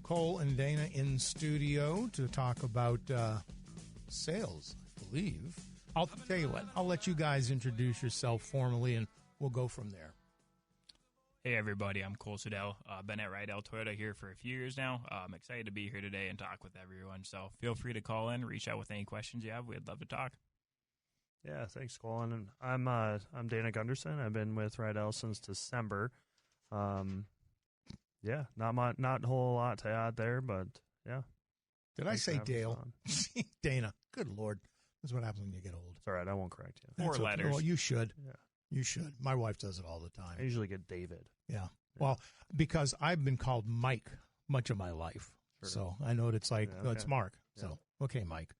Cole and Dana in studio to talk about sales, I believe. I'll tell you what, I'll let you guys introduce yourself formally, and we'll go from there. Hey, everybody, I'm Cole Rydell. Been at Rydell Toyota here for a few years now. I'm excited to be here today and talk with everyone. So feel free to call in, reach out with any questions you have. We'd love to talk. Yeah, thanks, Colin. And I'm Dana Gunderson. I've been with Rydell since December. Yeah, not a whole lot to add there, but yeah. Did I say Dale? Dana. Good Lord. That's what happens when you get old. It's all right. I won't correct you. Four letters. Well, you should. Yeah. You should. My wife does it all the time. I usually get David. Yeah. Well, because I've been called Mike much of my life. Sure. So I know what it's like. Yeah, okay. It's Mark. Yeah. So, okay, Mike.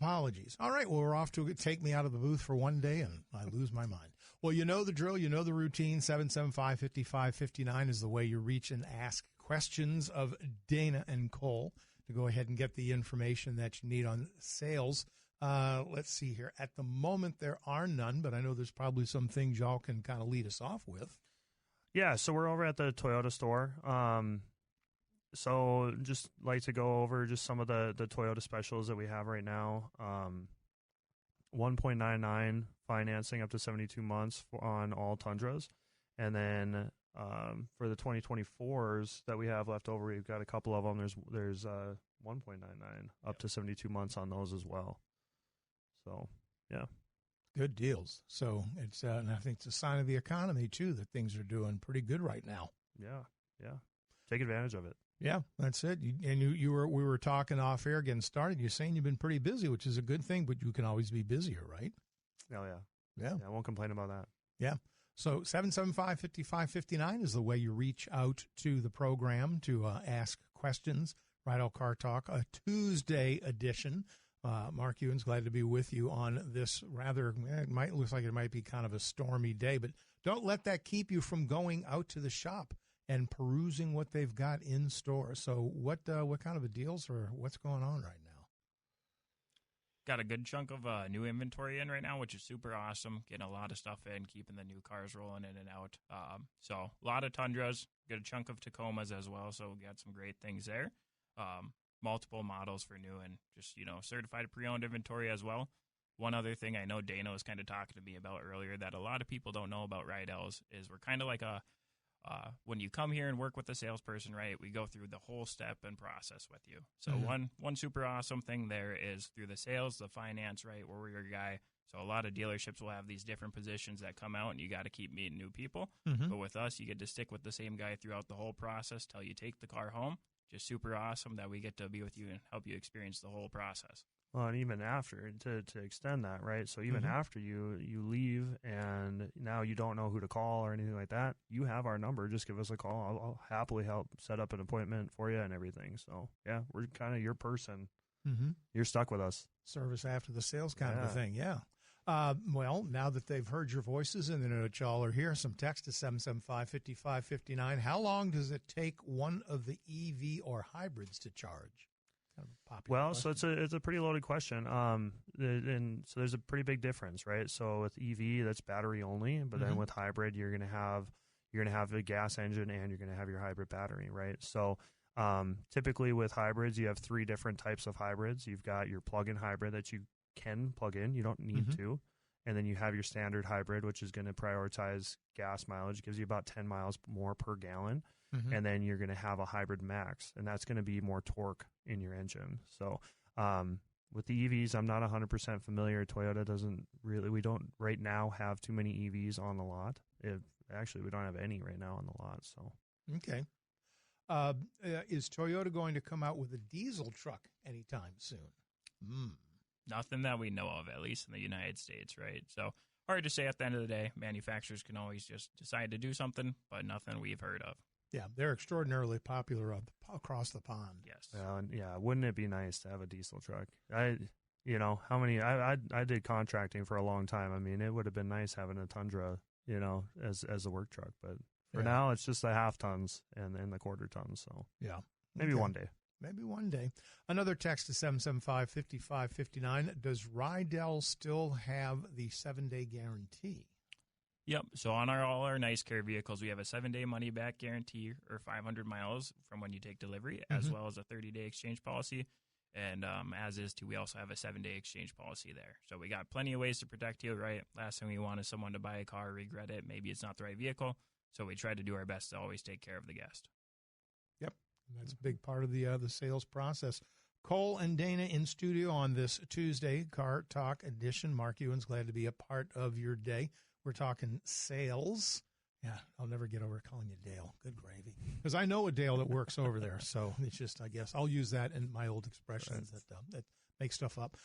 Apologies. All right. Well, we're off to take me out of the booth for one day, and I lose my mind. Well, you know the drill. You know the routine. 775-5559 is the way you reach and ask questions of Dana and Cole to go ahead and get the information that you need on sales. Let's see here. At the moment, there are none, but I know there's probably some things y'all can kind of lead us off with. Yeah, so we're over at the Toyota store. So just like to go over just some of the Toyota specials that we have right now. 1.99 financing up to 72 months on all Tundras. And then for the 2024s that we have left over, we've got a couple of them. There's 1.99 up to 72 months on those as well. So, yeah. Good deals. So it's, and I think it's a sign of the economy too, that things are doing pretty good right now. Yeah. Take advantage of it. Yeah, that's it. We were talking off air getting started. You're saying you've been pretty busy, which is a good thing, but you can always be busier, right? Oh, yeah. I won't complain about that. Yeah. So 775-5559 is the way you reach out to the program to ask questions. Rydell Car Talk, a Tuesday edition. Mark Ewan's glad to be with you on this looks like it might be kind of a stormy day, but don't let that keep you from going out to the shop and perusing what they've got in store. So what kind of a deals or what's going on right now? Got a good chunk of new inventory in right now, which is super awesome. Getting a lot of stuff in, keeping the new cars rolling in and out. So a lot of Tundras, got a chunk of Tacomas as well. So we got some great things there. Multiple models for new and just, certified pre-owned inventory as well. One other thing I know Dana was kind of talking to me about earlier that a lot of people don't know about Rydells is we're kind of like when you come here and work with a salesperson, right, we go through the whole step and process with you. So one super awesome thing there is through the sales, the finance, right, where we're your guy. So a lot of dealerships will have these different positions that come out, and you got to keep meeting new people. But with us, you get to stick with the same guy throughout the whole process till you take the car home. Just super awesome that we get to be with you and help you experience the whole process. Well, and even after, to extend that, right? So even after you leave and now you don't know who to call or anything like that, you have our number. Just give us a call. I'll happily help set up an appointment for you and everything. So, yeah, we're kind of your person. You're stuck with us. Service after the sales kind of a thing, yeah. Well, now that they've heard your voices and they know that y'all are here, some text to 775-5559. How long does it take one of the EV or hybrids to charge? Kind of a popular question. So it's a pretty loaded question. And so there's a pretty big difference, right? So with EV, that's battery only, but then with hybrid, you're going to have a gas engine and you're going to have your hybrid battery, right? So typically with hybrids, you have three different types of hybrids. You've got your plug-in hybrid that you can plug in, you don't need to, and then you have your standard hybrid, which is going to prioritize gas mileage, gives you about 10 miles more per gallon, and then you're going to have a hybrid max, and that's going to be more torque in your engine. So with the EVs, I'm not 100% familiar. Toyota we don't right now have too many EVs on the lot. Actually, we don't have any right now on the lot. So okay. Is Toyota going to come out with a diesel truck anytime soon? Nothing that we know of, at least in the United States, right? So hard to say at the end of the day. Manufacturers can always just decide to do something, but nothing we've heard of. Yeah, they're extraordinarily popular across the pond. Yes. Wouldn't it be nice to have a diesel truck? I did contracting for a long time. I mean, it would have been nice having a Tundra, as a work truck, but for now it's just the half tons and the quarter tons. So yeah, maybe one day. Maybe one day. Another text to 775-5559. Does Rydell still have the 7-day guarantee? Yep. So on all our nice care vehicles, we have a 7-day money back guarantee or 500 miles from when you take delivery, as well as a 30-day exchange policy. And as is too, we also have a 7-day exchange policy there. So we got plenty of ways to protect you, right? Last thing we want is someone to buy a car, regret it. Maybe it's not the right vehicle. So we try to do our best to always take care of the guest. Yep. That's a big part of the sales process. Cole and Dana in studio on this Tuesday Car Talk edition. Mark Ewan's glad to be a part of your day. We're talking sales. Yeah, I'll never get over calling you Dale. Good gravy. Because I know a Dale that works over there. So it's just, I guess, I'll use that in my old expressions that make stuff up.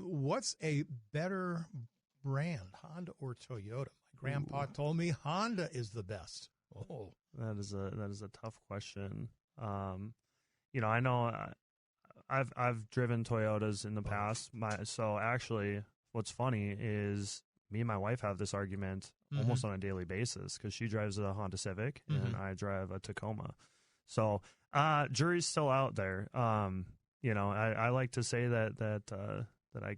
What's a better brand, Honda or Toyota? My grandpa told me Honda is the best. Oh, that is a tough question. I know I've driven Toyotas in the past. So actually, what's funny is me and my wife have this argument almost on a daily basis because she drives a Honda Civic and I drive a Tacoma. So jury's still out there. I like to say that I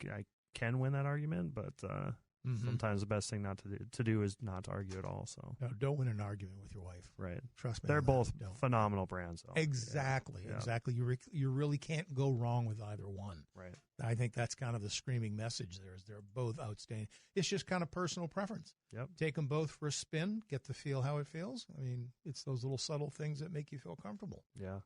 can win that argument, but sometimes the best thing not to do is not to argue at all. So no, don't win an argument with your wife. Right. Trust me. They're both phenomenal brands, though. Exactly. Yeah. Exactly. You really can't go wrong with either one. Right. I think that's kind of the screaming message there is they're both outstanding. It's just kind of personal preference. Yep. Take them both for a spin, get to feel how it feels. I mean, it's those little subtle things that make you feel comfortable. Yeah.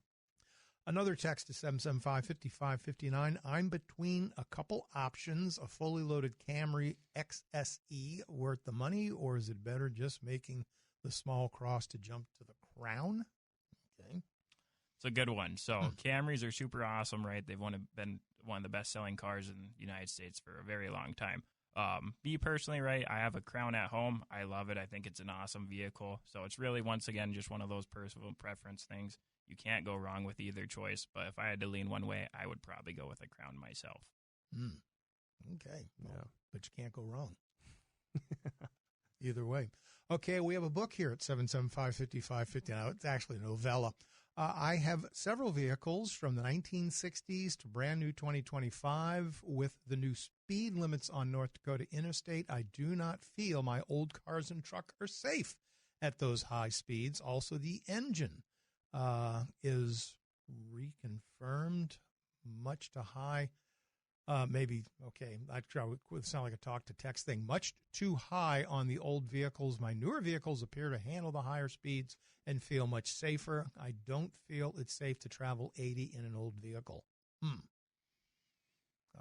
Another text to 775-5559. I'm between a couple options, a fully loaded Camry XSE worth the money, or is it better just making the small cross to jump to the Crown? Okay. It's a good one. So Camrys are super awesome, right? They've been one of the best-selling cars in the United States for a very long time. Me personally, right, I have a Crown at home. I love it. I think it's an awesome vehicle. So it's really, once again, just one of those personal preference things. You can't go wrong with either choice. But if I had to lean one way, I would probably go with a Crown myself. Okay. Well, but you can't go wrong. Either way. Okay, we have a book here at 775-5559. Now, it's actually a novella. I have several vehicles from the 1960s to brand new 2025 with the new speed limits on North Dakota Interstate. I do not feel my old cars and truck are safe at those high speeds. Also, the engine is reconfirmed much to high. Maybe, okay, I try would sound like a talk-to-text thing. Much too high on the old vehicles. My newer vehicles appear to handle the higher speeds and feel much safer. I don't feel it's safe to travel 80 in an old vehicle. I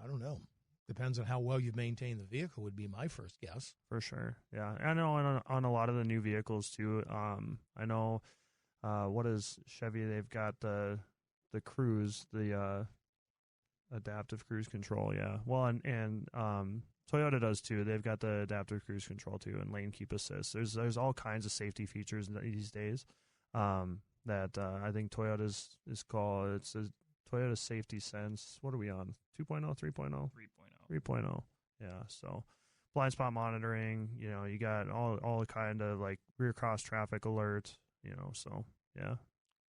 don't know. Depends on how well you've maintained the vehicle would be my first guess. For sure, yeah. I know on a lot of the new vehicles, too. I know, what is Chevy? They've got the Cruise, the adaptive cruise control, yeah. Well, and Toyota does too. They've got the adaptive cruise control too, and lane keep assist. There's all kinds of safety features these days that I think Toyota's is called. It's a Toyota Safety Sense. What are we on? 2.0, 3.0? 3.0. Yeah. So blind spot monitoring. You got all the kind of like rear cross traffic alert. So yeah.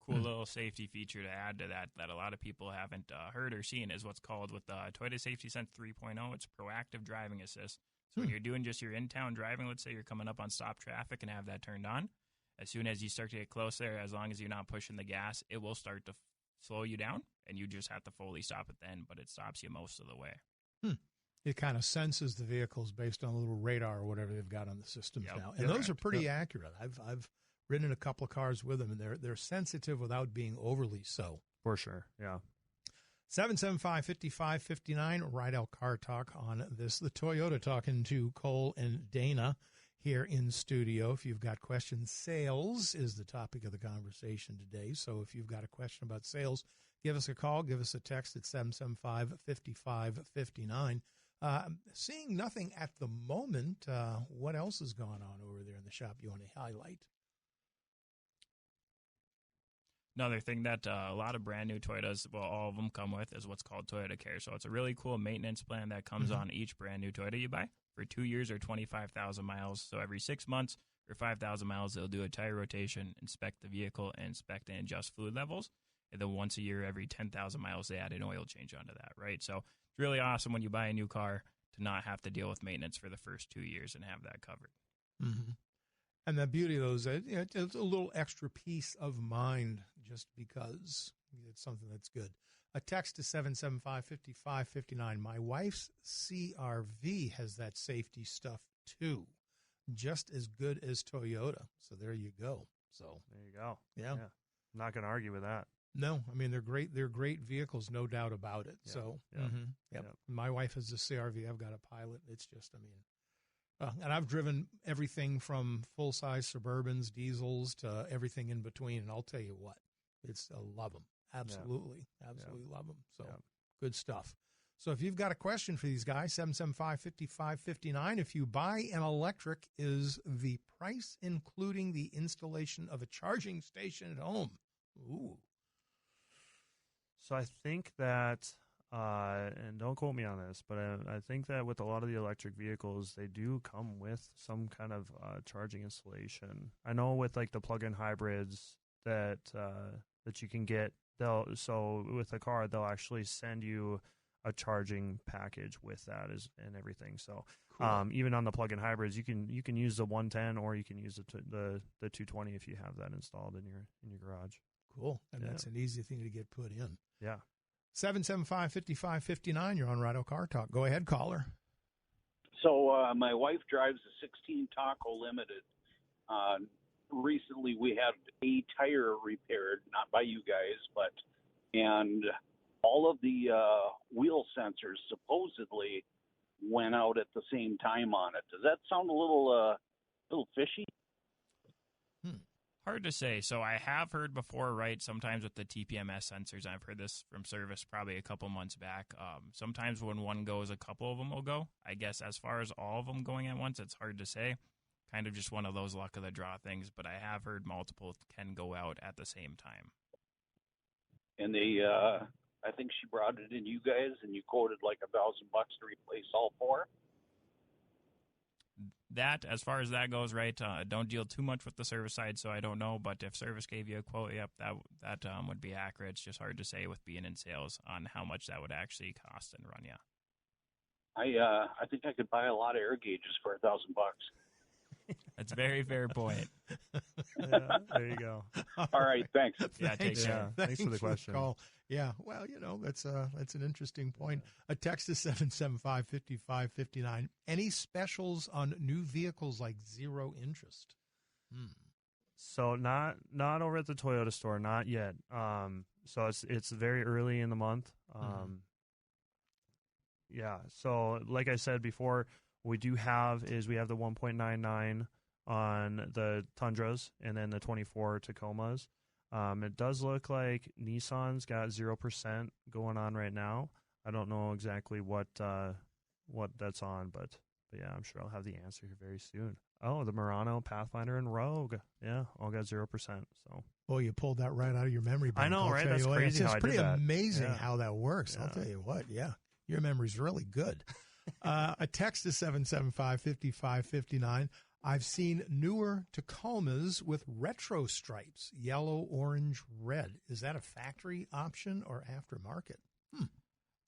Cool little safety feature to add to that a lot of people haven't heard or seen is what's called with the Toyota Safety Sense 3.0. It's proactive driving assist. So when you're doing just your in-town driving, let's say you're coming up on stop traffic and have that turned on, as soon as you start to get close there, as long as you're not pushing the gas, it will start to slow you down, and you just have to fully stop at the end, but it stops you most of the way. It kind of senses the vehicles based on a little radar or whatever they've got on the systems now. And those are pretty accurate. I've ridden in a couple of cars with them, and they're sensitive without being overly so. For sure, yeah. 775-5559, Rydell Car Talk on this. The Toyota talking to Cole and Dana here in studio. If you've got questions, sales is the topic of the conversation today. So if you've got a question about sales, give us a call, give us a text at 775-5559. Seeing nothing at the moment, what else has gone on over there in the shop you want to highlight? Another thing that a lot of brand new Toyotas, well, all of them come with is what's called Toyota Care. So it's a really cool maintenance plan that comes on each brand new Toyota you buy for 2 years or 25,000 miles. So every 6 months or 5,000 miles, they'll do a tire rotation, inspect the vehicle, and inspect and adjust fluid levels. And then once a year, every 10,000 miles, they add an oil change onto that, right? So it's really awesome when you buy a new car to not have to deal with maintenance for the first 2 years and have that covered. Mm-hmm. And the beauty of those, it's a little extra peace of mind just because it's something that's good. A text to 775-5559. My wife's CRV has that safety stuff too, just as good as Toyota. So there you go. So there you go. Yeah. I'm not going to argue with that. No, I mean, they're great. They're great vehicles, no doubt about it. Yeah. So, Yeah. Yep. Yeah. My wife has a CRV. I've got a Pilot. It's just, and I've driven everything from full-size Suburbans, diesels, to everything in between. And I'll tell you what, I love them. Absolutely love them. So good stuff. So if you've got a question for these guys, 775-5559. If you buy an electric, is the price including the installation of a charging station at home? Ooh. So I think that, and don't quote me on this, but I think that with a lot of the electric vehicles, they do come with some kind of charging installation. I know with like the plug-in hybrids that you can get, so with a car, they'll actually send you a charging package with that and everything. So cool. Even on the plug-in hybrids, you can use the 110 or you can use the 220 if you have that installed in your garage. Cool. And that's an easy thing to get put in. Yeah. 775-5559. You're on Rydell Car Talk. Go ahead, caller. So my wife drives a 16 Taco Limited. Recently we had a tire repaired, not by you guys, and all of the wheel sensors supposedly went out at the same time on it. Does that sound a little fishy? Hard to say. So I have heard before, right, sometimes with the TPMS sensors, I've heard this from service probably a couple months back. Sometimes when one goes, a couple of them will go. I guess as far as all of them going at once, it's hard to say. Kind of just one of those luck of the draw things, but I have heard multiple can go out at the same time. And they, I think she brought it in you guys, and you quoted like $1,000 to replace all four. That, as far as that goes, right, don't deal too much with the service side, so I don't know. But if service gave you a quote, yep, that would be accurate. It's just hard to say with being in sales on how much that would actually cost and run you. I think I could buy a lot of air gauges for $1,000. That's a very fair point. Yeah, there you go. All right, thanks. Yeah, take care. Thanks for the question. Call. Yeah, well, that's an interesting point. A text is 775-5559. Any specials on new vehicles like zero interest? So not over at the Toyota store, not yet. So it's very early in the month. Yeah. So like I said before, we have the 1.99 on the Tundras and then the 24 Tacomas. It does look like Nissan's got 0% going on right now. I don't know exactly what that's on, but yeah, I'm sure I'll have the answer here very soon. Oh, the Murano, Pathfinder, and Rogue. Yeah, all got 0%. So. Well, you pulled that right out of your memory bank. I know, right? That's crazy. It's how pretty I did that. amazing how that works. Yeah. I'll tell you what. Yeah, your memory's really good. A text is 775-5559. I've seen newer Tacomas with retro stripes, yellow, orange, red. Is that a factory option or aftermarket?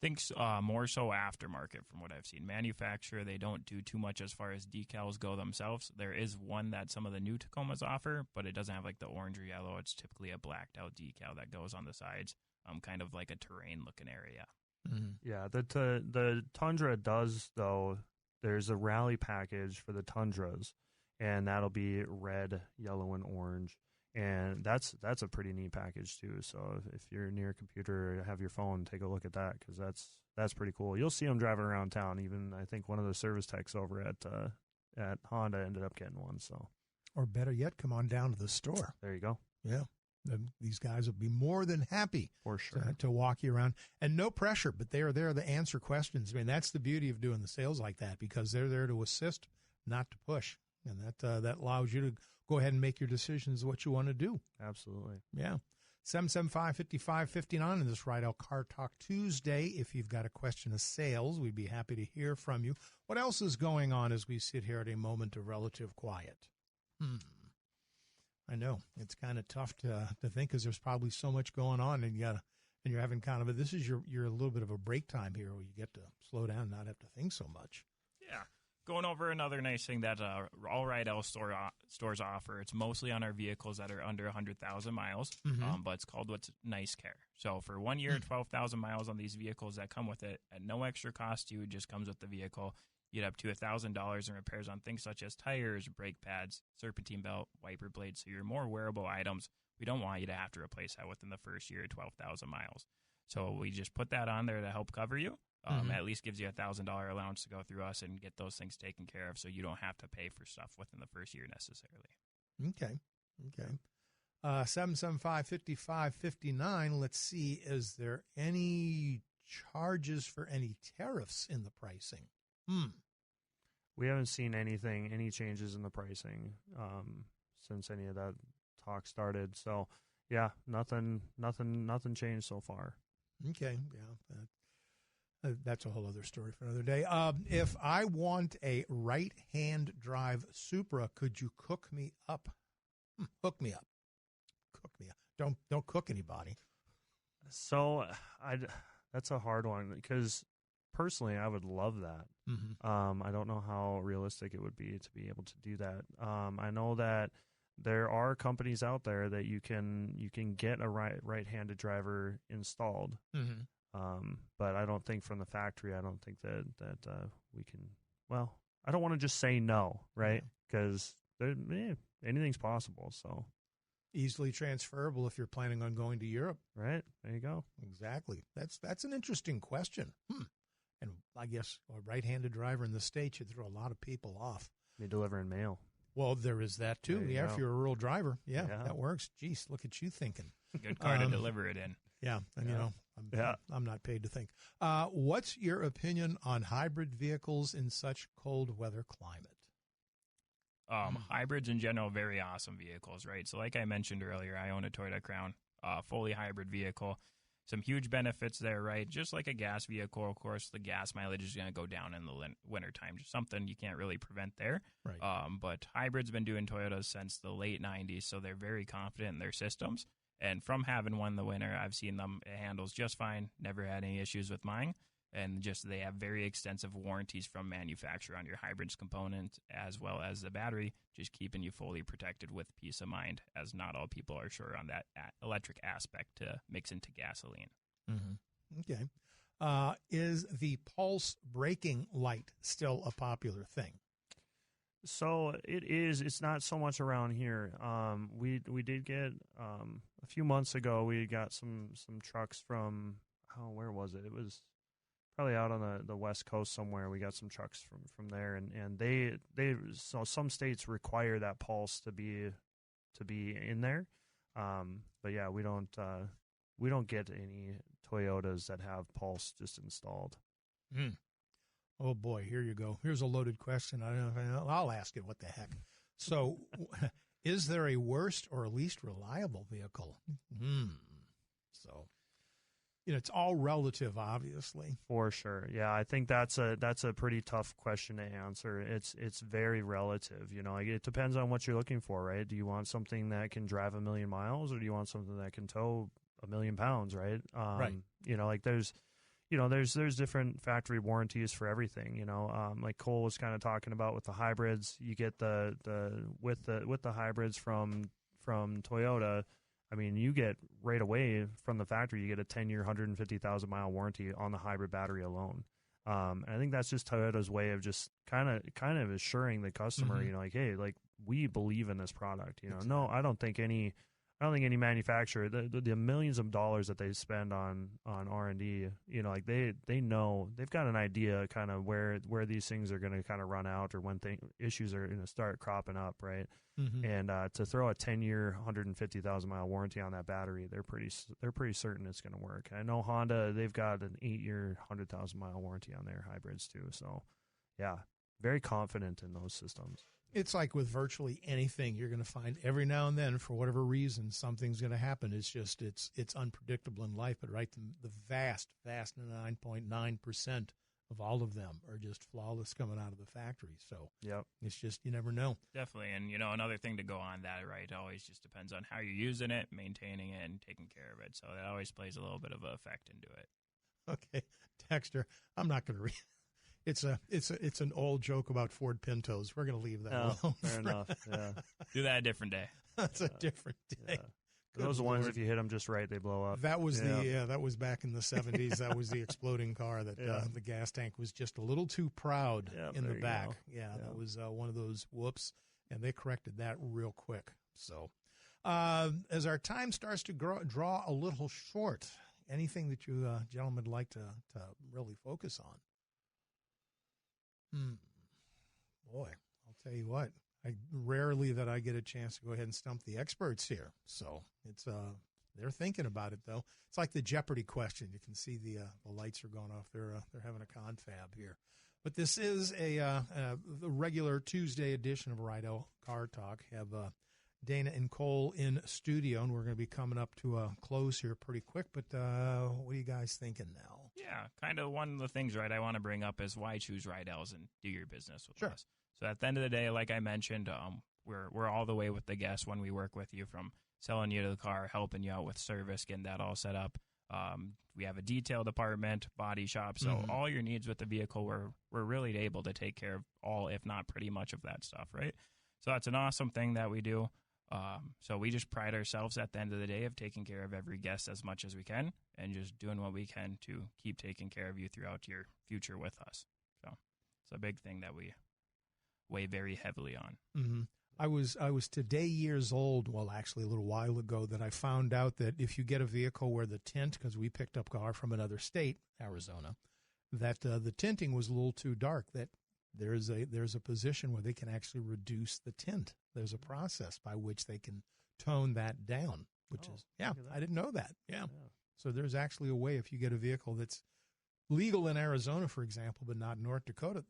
Think more so aftermarket from what I've seen. Manufacturer, they don't do too much as far as decals go themselves. There is one that some of the new Tacomas offer, but it doesn't have like the orange or yellow. It's typically a blacked out decal that goes on the sides, kind of like a terrain looking area. Mm-hmm. Yeah, the Tundra does, though. There's a rally package for the Tundras, and that'll be red, yellow, and orange. And that's a pretty neat package, too. So if you're near a computer or have your phone, take a look at that, because that's pretty cool. You'll see them driving around town. Even, I think, one of the service techs over at Honda ended up getting one. So, or better yet, come on down to the store. There you go. Yeah. These guys will be more than happy for sure to walk you around, and no pressure, but they are there to answer questions. I mean, that's the beauty of doing the sales like that, because they're there to assist, not to push, and that allows you to go ahead and make your decisions what you want to do. Absolutely. Yeah. 775-5559 on this Rydell Car Talk Tuesday. If you've got a question of sales, we'd be happy to hear from you. What else is going on as we sit here at a moment of relative quiet? I know it's kind of tough to think, because there's probably so much going on, and you're having kind of this is your a little bit of a break time here where you get to slow down and not have to think so much. Yeah. Going over another nice thing that all Rydell stores offer. It's mostly on our vehicles that are under 100,000 miles, but it's called What's Nice Care. So for 1 year, 12,000 miles on these vehicles that come with it at no extra cost to you, it just comes with the vehicle. You get up to $1,000 in repairs on things such as tires, brake pads, serpentine belt, wiper blades. So your more wearable items, we don't want you to have to replace that within the first year, 12,000 miles. So we just put that on there to help cover you. At least gives you $1,000 allowance to go through us and get those things taken care of, so you don't have to pay for stuff within the first year necessarily. Okay. 775-5559. Let's see, is there any charges for any tariffs in the pricing? We haven't seen any changes in the pricing since any of that talk started. So, yeah, nothing changed so far. Okay, yeah. That's a whole other story for another day. If I want a right-hand drive Supra, could you hook me up? Hook me up. Cook me up. Don't cook anybody. So that's a hard one because personally I would love that. I don't know how realistic it would be to be able to do that. I know that there are companies out there that you can get a right-handed driver installed. But I don't think from the factory, I don't think that we can, well, I don't want to just say no, right? Because anything's possible. So easily transferable if you're planning on going to Europe. Right. There you go. Exactly. That's an interesting question. And I guess a right-handed driver in the States should throw a lot of people off. They deliver in mail. Well, there is that too. Yeah, if you're a rural driver. Yeah, that works. Jeez, look at you thinking. Good car to deliver it in. Yeah, and I'm not paid to think. What's your opinion on hybrid vehicles in such cold weather climate? Hybrids in general, very awesome vehicles, right? So like I mentioned earlier, I own a Toyota Crown, fully hybrid vehicle. Some huge benefits there, right? Just like a gas vehicle, of course, the gas mileage is going to go down in the wintertime. Just something you can't really prevent there. Right. But hybrid's been doing Toyotas since the late 90s, so they're very confident in their systems. And from having one in the winter, I've seen them. It handles just fine. Never had any issues with mine. And just they have very extensive warranties from manufacturer on your hybrids component as well as the battery, just keeping you fully protected with peace of mind, as not all people are sure on that electric aspect to mix into gasoline. Okay. Is the pulse braking light still a popular thing? So it is. It's not so much around here. We did get a few months ago. We got some trucks from where was it? It was probably out on the West Coast somewhere. We got some trucks from there, and they so some states require that pulse to be in there. But yeah, we don't get any Toyotas that have pulse just installed. Oh boy, here you go. Here's a loaded question. I don't know. I'll ask it. What the heck? So, is there a worst or least reliable vehicle? So, it's all relative, obviously. For sure. Yeah, I think that's a pretty tough question to answer. It's very relative. Like it depends on what you're looking for, right? Do you want something that can drive 1 million miles, or do you want something that can tow 1 million pounds, right? Right. Like there's different factory warranties for everything. Like Cole was kind of talking about with the hybrids. You get with the hybrids from Toyota. I mean, you get right away from the factory, you get a 10-year, 150,000-mile warranty on the hybrid battery alone. And I think that's just Toyota's way of just kind of assuring the customer, like, hey, like we believe in this product. Exactly. No, I don't think any manufacturer, the millions of dollars that they spend on R&D, like they know, they've got an idea kind of where these things are going to kind of run out, or when issues are going to start cropping up, right? And to throw a 10-year, 150,000-mile warranty on that battery, they're pretty certain it's going to work. I know Honda, they've got an 8-year, 100,000-mile warranty on their hybrids too. So, yeah, very confident in those systems. It's like with virtually anything, you're going to find every now and then, for whatever reason, something's going to happen. It's just it's unpredictable in life. But right, the vast 9.9% of all of them are just flawless coming out of the factory. So yep, it's just, you never know. Definitely, and another thing to go on that, right? Always just depends on how you're using it, maintaining it, and taking care of it. So that always plays a little bit of an effect into it. Okay, Dexter, I'm not going to read. It's an old joke about Ford Pintos. We're going to leave that alone. Fair enough. Yeah, Do that a different day. That's a different day. yeah. Those ones, if you hit them just right, they blow up. That was that was back in the 70s. That was the exploding car that the gas tank was just a little too proud in the back. That was one of those whoops, and they corrected that real quick. So as our time starts to draw a little short, anything that you gentlemen would like to really focus on? Boy, I'll tell you what. Rarely that I get a chance to go ahead and stump the experts here. So it's they're thinking about it though. It's like the Jeopardy question. You can see the lights are going off. They're having a confab here. But this is a regular Tuesday edition of Rydell Car Talk. Have Dana and Cole in studio, and we're going to be coming up to a close here pretty quick. But what are you guys thinking now? Yeah, kind of one of the things, right, I want to bring up is why choose Rydells and do your business with us. So at the end of the day, like I mentioned, we're all the way with the guests when we work with you, from selling you the car, helping you out with service, getting that all set up. We have a detail department, body shop, so all your needs with the vehicle, we're really able to take care of all, if not pretty much of that stuff, right? So that's an awesome thing that we do. So we just pride ourselves at the end of the day of taking care of every guest as much as we can and just doing what we can to keep taking care of you throughout your future with us. So it's a big thing that we weigh very heavily on. Mm-hmm. I was today years old, well, actually a little while ago, that I found out that if you get a vehicle where the tint, because we picked up a car from another state, Arizona, that the tinting was a little too dark, that there's a position where they can actually reduce the tint. There's a process by which they can tone that down, which is, I didn't know that. Yeah. So there's actually a way, if you get a vehicle that's legal in Arizona, for example, but not in North Dakota,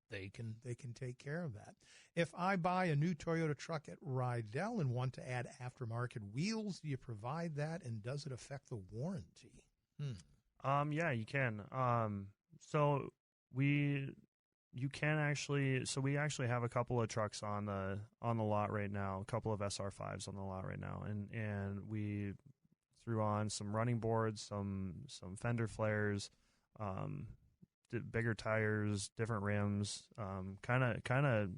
they can take care of that. If I buy a new Toyota truck at Rydell and want to add aftermarket wheels, do you provide that, and does it affect the warranty? Yeah, you can. We actually have a couple of trucks on the lot right now, a couple of SR5s on the lot right now, and we threw on some running boards, some fender flares, bigger tires, different rims, kind of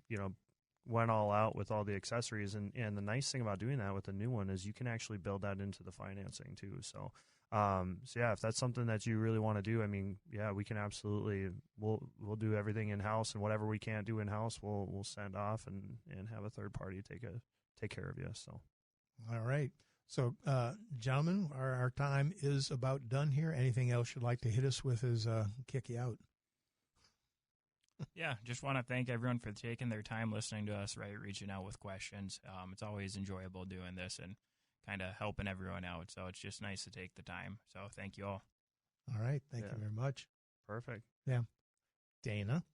went all out with all the accessories. And the nice thing about doing that with the new one is you can actually build that into the financing too. So if that's something that you really want to do, I mean, we can absolutely, we'll do everything in house, and whatever we can't do in house, we'll send off and have a third party take care of you. So, all right. So, gentlemen, our time is about done here. Anything else you'd like to hit us with as kick you out? Yeah, just want to thank everyone for taking their time listening to us, right, reaching out with questions. It's always enjoyable doing this and kind of helping everyone out. So it's just nice to take the time. So thank you all. All right. Thank you very much. Perfect. Yeah. Dana.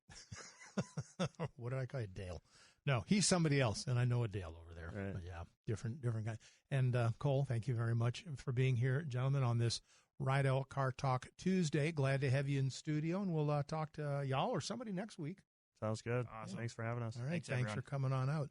What did I call you? Dale. No, he's somebody else, and I know a Dale over there. Right. But yeah, different guy. And Cole, thank you very much for being here, gentlemen, on this Rydell Car Talk Tuesday. Glad to have you in studio, and we'll talk to y'all or somebody next week. Sounds good. Awesome. Thanks for having us. All right. Thanks Thanks for coming on out.